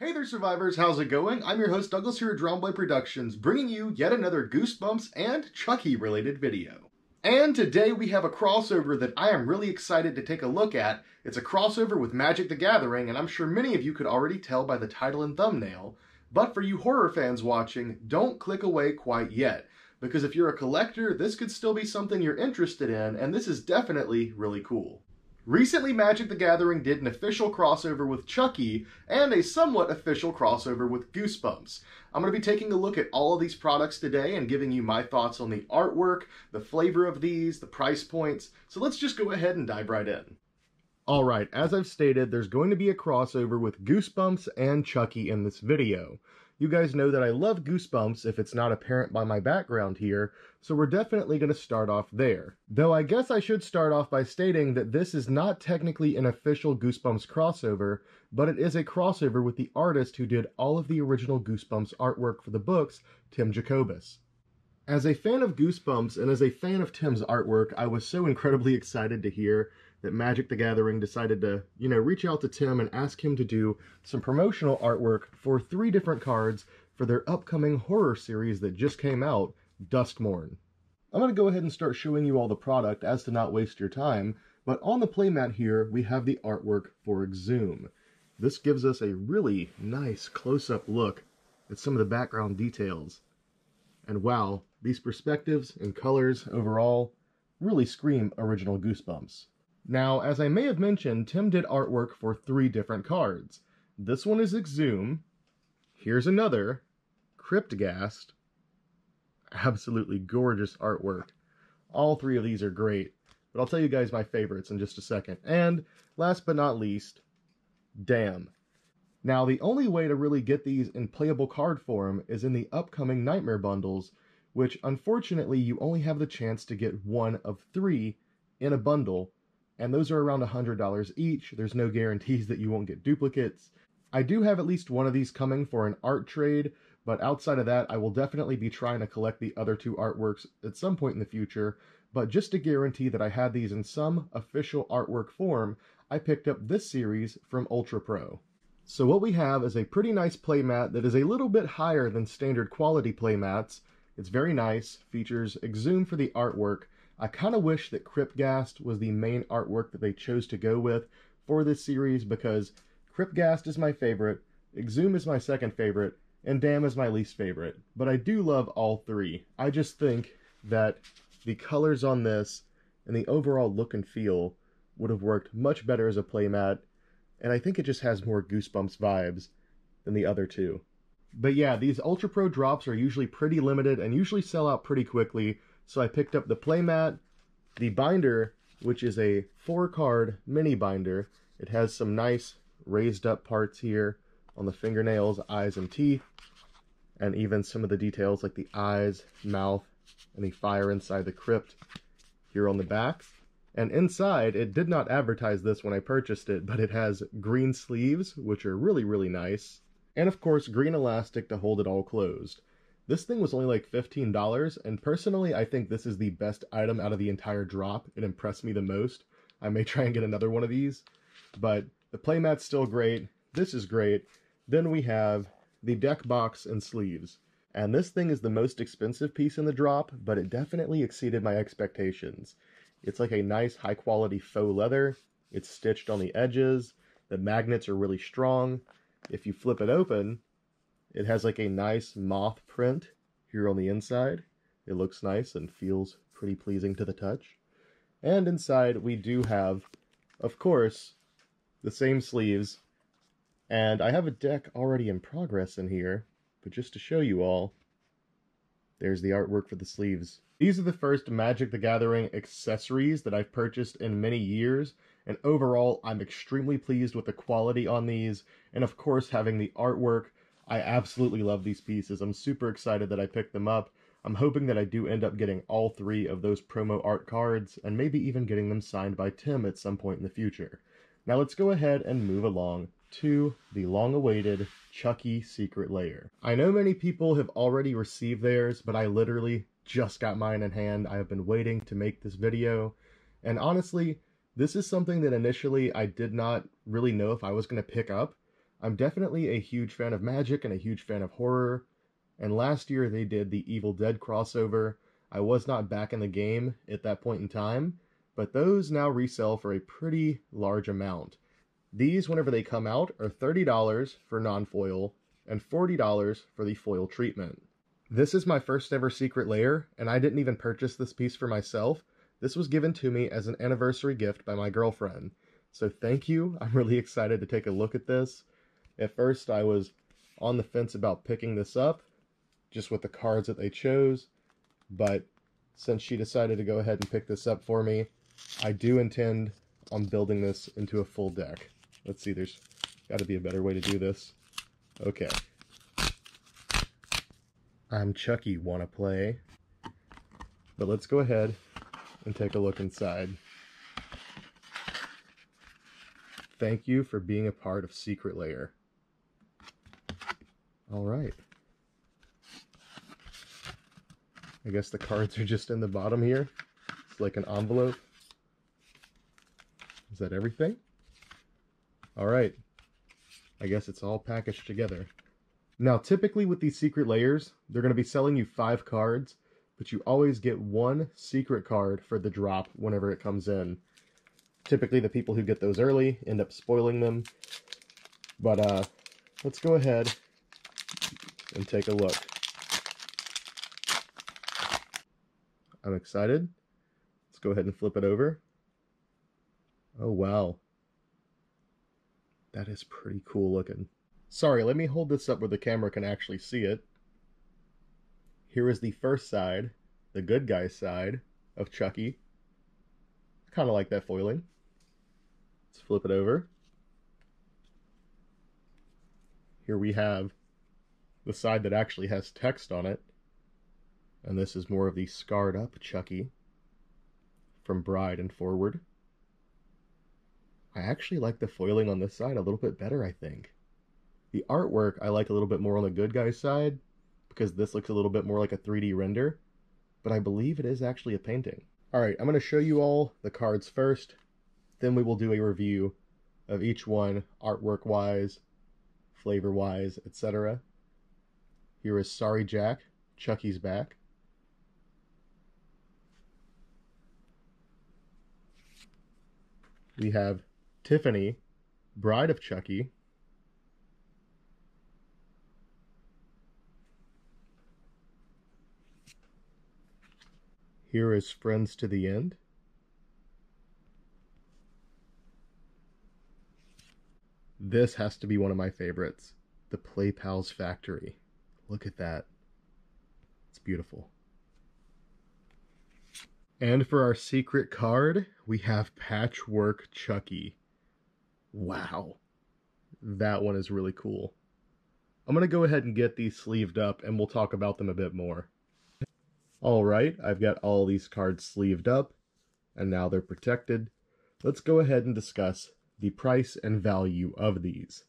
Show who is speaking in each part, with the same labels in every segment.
Speaker 1: Hey there, survivors, how's it going? I'm your host, Douglas here at Drownboy Productions, bringing you yet another Goosebumps and Chucky related video. And today we have a crossover that I am really excited to take a look at. It's a crossover with Magic the Gathering, and I'm sure many of you could already tell by the title and thumbnail. But for you horror fans watching, don't click away quite yet, because if you're a collector, this could still be something you're interested in, and this is definitely really cool. Recently, Magic the Gathering did an official crossover with Chucky and a somewhat official crossover with Goosebumps. I'm going to be taking a look at all of these products today and giving you my thoughts on the artwork, the flavor of these, the price points. So let's just go ahead and dive right in. Alright, as I've stated, there's going to be a crossover with Goosebumps and Chucky in this video. You guys know that I love Goosebumps if it's not apparent by my background here, so we're definitely going to start off there. Though I guess I should start off by stating that this is not technically an official Goosebumps crossover, but it is a crossover with the artist who did all of the original Goosebumps artwork for the books, Tim Jacobus. As a fan of Goosebumps and as a fan of Tim's artwork, I was so incredibly excited to hear that Magic the Gathering decided to, reach out to Tim and ask him to do some promotional artwork for 3 different cards for their upcoming horror series that just came out, Duskmourn. I'm going to go ahead and start showing you all the product as to not waste your time, but on the playmat here we have the artwork for Exhume. This gives us a really nice close-up look at some of the background details. And wow, these perspectives and colors overall really scream original Goosebumps. Now, as I may have mentioned, Tim did artwork for 3 different cards. This one is Exhume. Here's another, Cryptghast. Absolutely gorgeous artwork. All 3 of these are great, but I'll tell you guys my favorites in just a second. And last but not least, Damn. Now, the only way to really get these in playable card form is in the upcoming Nightmare bundles, which unfortunately you only have the chance to get 1 of 3 in a bundle, and those are around $100 each. There's no guarantees that you won't get duplicates. I do have at least 1 of these coming for an art trade, but outside of that, I will definitely be trying to collect the other 2 artworks at some point in the future. But just to guarantee that I had these in some official artwork form, I picked up this series from Ultra Pro. So what we have is a pretty nice playmat that is a little bit higher than standard quality playmats. It's very nice, features Exhume for the artwork. I kind of wish that Cryptghast was the main artwork that they chose to go with for this series, because Cryptghast is my favorite, Exhume is my second favorite, and Damn is my least favorite. But I do love all 3. I just think that the colors on this and the overall look and feel would have worked much better as a playmat, and I think it just has more Goosebumps vibes than the other 2. But yeah, these Ultra Pro drops are usually pretty limited and usually sell out pretty quickly, so I picked up the playmat, the binder, which is a 4-card mini binder. It has some nice raised up parts here on the fingernails, eyes, and teeth, and even some of the details like the eyes, mouth, and the fire inside the crypt here on the back. And inside, it did not advertise this when I purchased it, but it has green sleeves, which are really, really nice. And of course, green elastic to hold it all closed. This thing was only like $15, and personally, I think this is the best item out of the entire drop. It impressed me the most. I may try and get another one of these, but the playmat's still great. This is great. Then we have the deck box and sleeves. And this thing is the most expensive piece in the drop, but it definitely exceeded my expectations. It's like a nice high quality faux leather. It's stitched on the edges. The magnets are really strong. If you flip it open, it has like a nice moth print here on the inside. It looks nice and feels pretty pleasing to the touch. And inside we do have, of course, the same sleeves. And I have a deck already in progress in here, but just to show you all, there's the artwork for the sleeves. These are the first Magic the Gathering accessories that I've purchased in many years, and overall I'm extremely pleased with the quality on these, and of course having the artwork. I absolutely love these pieces. I'm super excited that I picked them up. I'm hoping that I do end up getting all 3 of those promo art cards, and maybe even getting them signed by Tim at some point in the future. Now let's go ahead and move along to the long-awaited Chucky Secret Lair. I know many people have already received theirs, but I literally just got mine in hand. I have been waiting to make this video, and honestly, this is something that initially I did not really know if I was going to pick up. I'm definitely a huge fan of Magic and a huge fan of horror, and last year they did the Evil Dead crossover. I was not back in the game at that point in time, but those now resell for a pretty large amount. These, whenever they come out, are $30 for non-foil and $40 for the foil treatment. This is my first ever secret layer, and I didn't even purchase this piece for myself. This was given to me as an anniversary gift by my girlfriend. So thank you. I'm really excited to take a look at this. At first I was on the fence about picking this up, just with the cards that they chose, but since she decided to go ahead and pick this up for me, I do intend on building this into a full deck. Let's see, there's got to be a better way to do this. Okay. I'm Chucky, wanna play? But let's go ahead and take a look inside. Thank you for being a part of Secret Layer. Alright. I guess the cards are just in the bottom here. It's like an envelope. Is that everything? Alright. I guess it's all packaged together. Now, typically with these secret layers, they're going to be selling you 5 cards, but you always get 1 secret card for the drop whenever it comes in. Typically, the people who get those early end up spoiling them. But, let's go ahead and take a look. I'm excited. Let's go ahead and flip it over. Oh, wow. That is pretty cool looking. Sorry, let me hold this up where the camera can actually see it. Here is the first side, the good guy side of Chucky. Kind of like that foiling. Let's flip it over. Here we have the side that actually has text on it. And this is more of the scarred up Chucky from Bride and forward. I actually like the foiling on this side a little bit better, I think. The artwork I like a little bit more on the good guy side, because this looks a little bit more like a 3D render, but I believe it is actually a painting. Alright, I'm going to show you all the cards first, then we will do a review of each one, artwork-wise, flavor-wise, etc. Here is Sorry Jack, Chucky's back. We have Tiffany, Bride of Chucky. Here is Friends to the End. This has to be one of my favorites. The Play Pals Factory. Look at that. It's beautiful. And for our secret card, we have Patchwork Chucky. Wow. That one is really cool. I'm going to go ahead and get these sleeved up and we'll talk about them a bit more. Alright, I've got all these cards sleeved up, and now they're protected. Let's go ahead and discuss the price and value of these.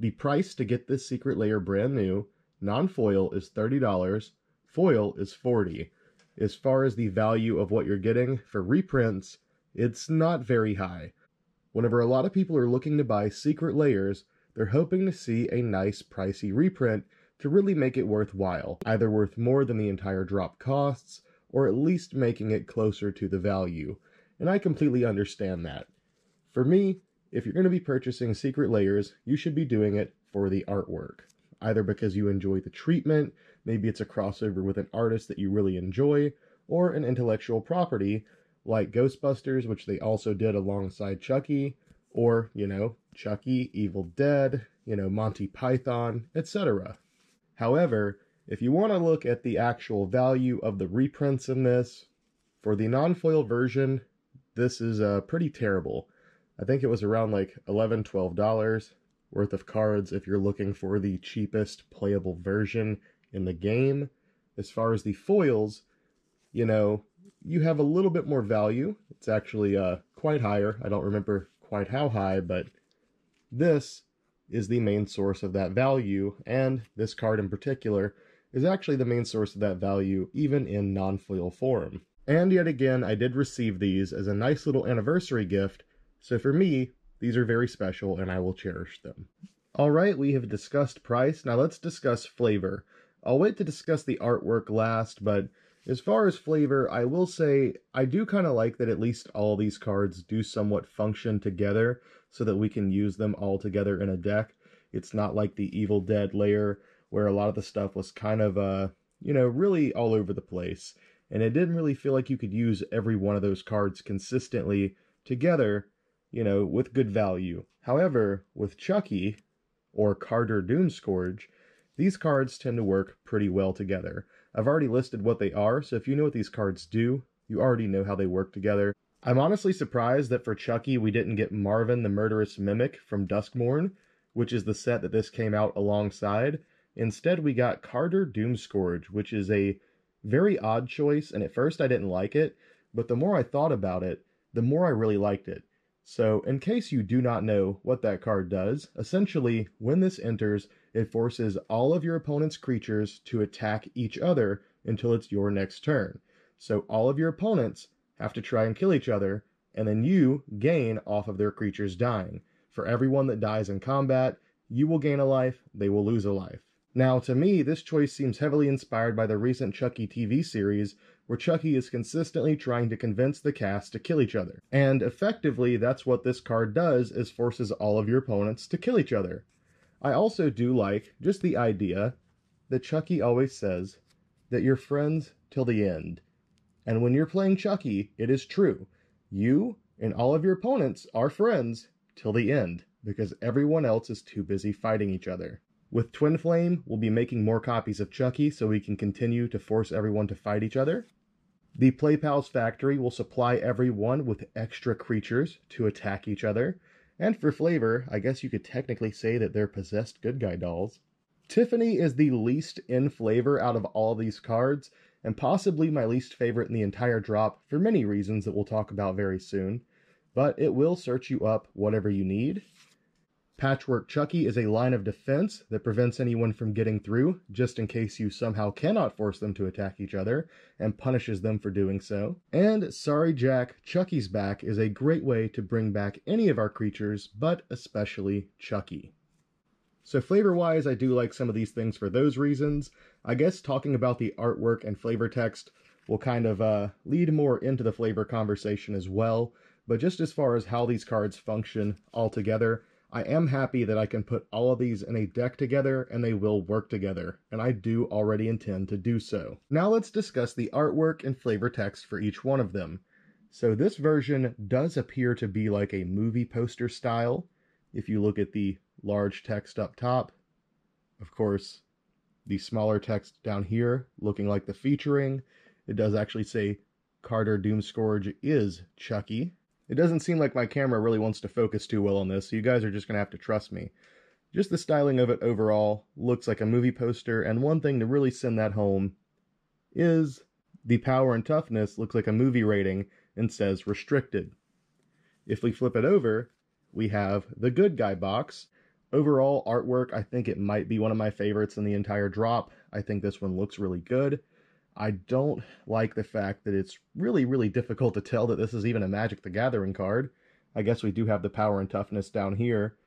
Speaker 1: The price to get this secret layer brand new, non-foil, is $30, foil is $40. As far as the value of what you're getting for reprints, it's not very high. Whenever a lot of people are looking to buy secret layers, they're hoping to see a nice pricey reprint to really make it worthwhile, either worth more than the entire drop costs, or at least making it closer to the value. And I completely understand that. For me, if you're going to be purchasing secret layers, you should be doing it for the artwork. Either because you enjoy the treatment, maybe it's a crossover with an artist that you really enjoy, or an intellectual property, like Ghostbusters, which they also did alongside Chucky, or, Chucky, Evil Dead, Monty Python, etc. However, if you want to look at the actual value of the reprints in this, for the non-foil version, this is pretty terrible. I think it was around like $11, $12 worth of cards if you're looking for the cheapest playable version in the game. As far as the foils, you have a little bit more value. It's actually quite higher. I don't remember quite how high, but this is the main source of that value, and this card in particular is actually the main source of that value, even in non-foil form. And yet again, I did receive these as a nice little anniversary gift, so for me, these are very special and I will cherish them. Alright, we have discussed price, now let's discuss flavor. I'll wait to discuss the artwork last, but as far as flavor, I will say I do kind of like that at least all these cards do somewhat function together so that we can use them all together in a deck. It's not like the Evil Dead layer where a lot of the stuff was kind of, really all over the place. And it didn't really feel like you could use every one of those cards consistently together, with good value. However, with Chucky, or Carter Doomscourge, these cards tend to work pretty well together. I've already listed what they are, so if you know what these cards do, you already know how they work together. I'm honestly surprised that for Chucky we didn't get Marvin the Murderous Mimic from Duskmourn, which is the set that this came out alongside. Instead we got Carter Doomscourge, which is a very odd choice, and at first I didn't like it, but the more I thought about it, the more I really liked it. So, in case you do not know what that card does, essentially, when this enters, it forces all of your opponent's creatures to attack each other until it's your next turn. So all of your opponents have to try and kill each other, and then you gain off of their creatures dying. For everyone that dies in combat, you will gain a life, they will lose a life. Now, to me, this choice seems heavily inspired by the recent Chucky TV series, where Chucky is consistently trying to convince the cast to kill each other. And effectively, that's what this card does, is forces all of your opponents to kill each other. I also do like just the idea that Chucky always says that you're friends till the end. And when you're playing Chucky, it is true. You and all of your opponents are friends till the end, because everyone else is too busy fighting each other. With Twin Flame, we'll be making more copies of Chucky so we can continue to force everyone to fight each other. The Play Pals Factory will supply everyone with extra creatures to attack each other. And for flavor, I guess you could technically say that they're possessed good guy dolls. Tiffany is the least in flavor out of all these cards, and possibly my least favorite in the entire drop for many reasons that we'll talk about very soon. But it will search you up whatever you need. Patchwork Chucky is a line of defense that prevents anyone from getting through, just in case you somehow cannot force them to attack each other, and punishes them for doing so. And Sorry Jack, Chucky's Back is a great way to bring back any of our creatures, but especially Chucky. So flavor-wise, I do like some of these things for those reasons. I guess talking about the artwork and flavor text will kind of lead more into the flavor conversation as well, but just as far as how these cards function altogether, I am happy that I can put all of these in a deck together and they will work together, and I do already intend to do so. Now let's discuss the artwork and flavor text for each one of them. So this version does appear to be like a movie poster style. If you look at the large text up top, of course, the smaller text down here looking like the featuring, it does actually say Carter Doomscourge is Chucky. It doesn't seem like my camera really wants to focus too well on this, so you guys are just going to have to trust me. Just the styling of it overall looks like a movie poster, and one thing to really send that home is the power and toughness looks like a movie rating and says restricted. If we flip it over, we have the good guy box. Overall artwork, I think it might be one of my favorites in the entire drop. I think this one looks really good. I don't like the fact that it's really, really difficult to tell that this is even a Magic the Gathering card. I guess we do have the power and toughness down here.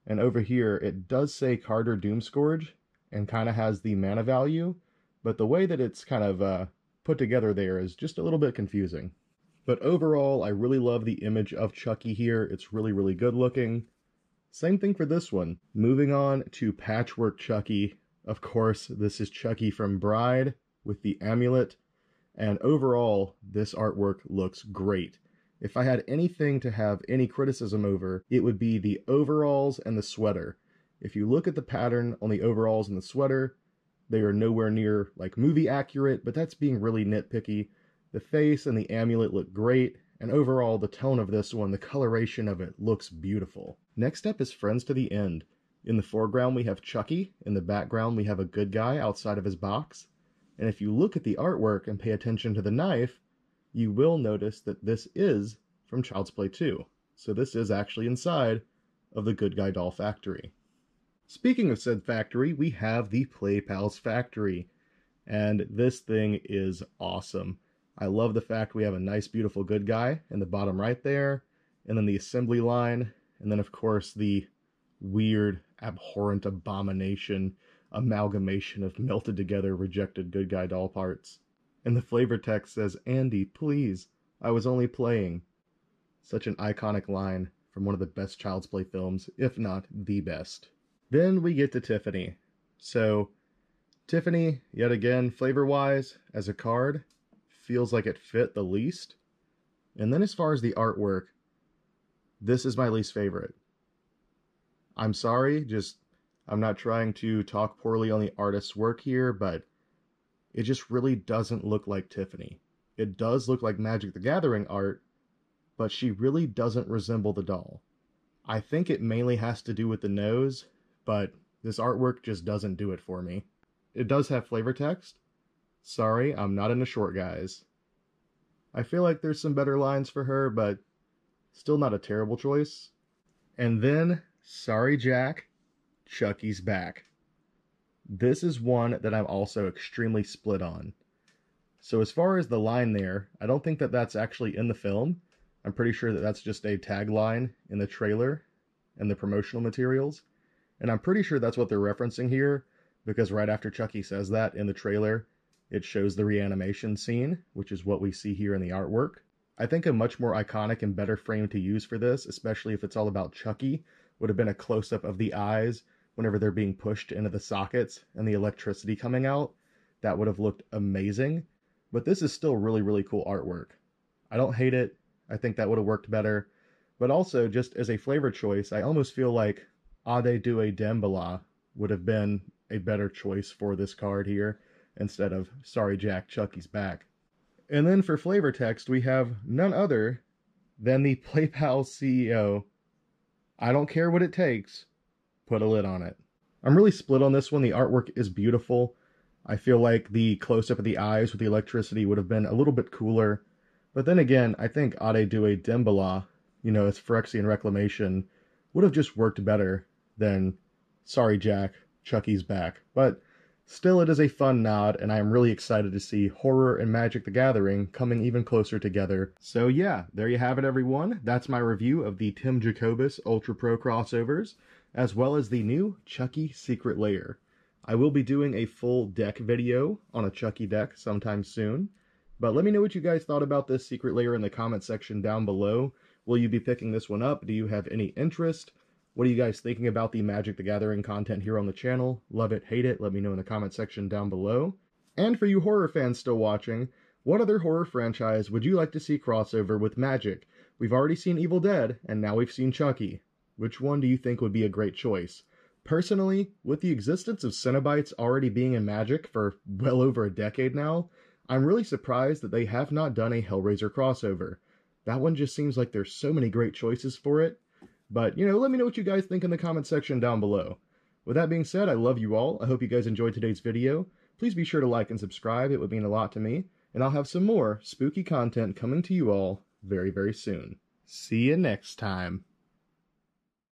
Speaker 1: And over here, it does say Carter Doomscourge and kind of has the mana value. But the way that it's kind of put together there is just a little bit confusing. But overall, I really love the image of Chucky here. It's really, really good looking. Same thing for this one. Moving on to Patchwork Chucky. Of course, this is Chucky from Bride with the amulet, and overall this artwork looks great. If I had anything to have any criticism over, it would be the overalls and the sweater. If you look at the pattern on the overalls and the sweater, they are nowhere near like movie accurate, but that's being really nitpicky. The face and the amulet look great, and overall the tone of this one, the coloration of it, looks beautiful. Next up is Friends to the End. In the foreground we have Chucky, in the background we have a good guy outside of his box. And if you look at the artwork and pay attention to the knife, you will notice that this is from Child's Play 2. So this is actually inside of the Good Guy Doll Factory. Speaking of said factory, we have the Play Pals Factory. And this thing is awesome. I love the fact we have a nice, beautiful good guy in the bottom right there. And then the assembly line. And then, of course, the weird abhorrent abomination, amalgamation of melted together rejected good guy doll parts. And the flavor text says, "Andy, please, I was only playing." Such an iconic line from one of the best Child's Play films, if not the best. Then we get to Tiffany. So, Tiffany, yet again, flavor-wise, as a card, feels like it fit the least. And then as far as the artwork, this is my least favorite. I'm sorry, I'm not trying to talk poorly on the artist's work here, but it just really doesn't look like Tiffany. It does look like Magic the Gathering art, but she really doesn't resemble the doll. I think it mainly has to do with the nose, but this artwork just doesn't do it for me. It does have flavor text. Sorry, I'm not into short guys. I feel like there's some better lines for her, but still not a terrible choice. And then, sorry Jack, Chucky's back. This is one that I'm also extremely split on. So as far as the line there, I don't think that that's actually in the film. I'm pretty sure that that's just a tagline in the trailer and the promotional materials. And I'm pretty sure that's what they're referencing here, because right after Chucky says that in the trailer, it shows the reanimation scene, which is what we see here in the artwork. I think a much more iconic and better frame to use for this, especially if it's all about Chucky, would have been a close-up of the eyes whenever they're being pushed into the sockets and the electricity coming out. That would have looked amazing. But this is still really, really cool artwork. I don't hate it. I think that would have worked better. But also, just as a flavor choice, I almost feel like Ade Due Dembala would have been a better choice for this card here, instead of Sorry Jack, Chucky's back. And then for flavor text, we have none other than the PlayPal CEO. I don't care what it takes, put a lid on it. I'm really split on this one. The artwork is beautiful. I feel like the close-up of the eyes with the electricity would have been a little bit cooler. But then again, I think Ade Due Dembala, as Phyrexian Reclamation, would have just worked better than Sorry Jack, Chucky's back. But still, it is a fun nod, and I am really excited to see horror and Magic the Gathering coming even closer together. So yeah, there you have it, everyone. That's my review of the Tim Jacobus Ultra Pro crossovers, as well as the new Chucky Secret Lair. I will be doing a full deck video on a Chucky deck sometime soon, but let me know what you guys thought about this Secret Lair in the comment section down below. Will you be picking this one up? Do you have any interest? What are you guys thinking about the Magic the Gathering content here on the channel? Love it, hate it? Let me know in the comment section down below. And for you horror fans still watching, what other horror franchise would you like to see crossover with Magic? We've already seen Evil Dead, and now we've seen Chucky. Which one do you think would be a great choice? Personally, with the existence of Cenobites already being in Magic for well over a decade now, I'm really surprised that they have not done a Hellraiser crossover. That one just seems like there's so many great choices for it. But, let me know what you guys think in the comment section down below. With that being said, I love you all. I hope you guys enjoyed today's video. Please be sure to like and subscribe. It would mean a lot to me. And I'll have some more spooky content coming to you all very, very soon. See you next time.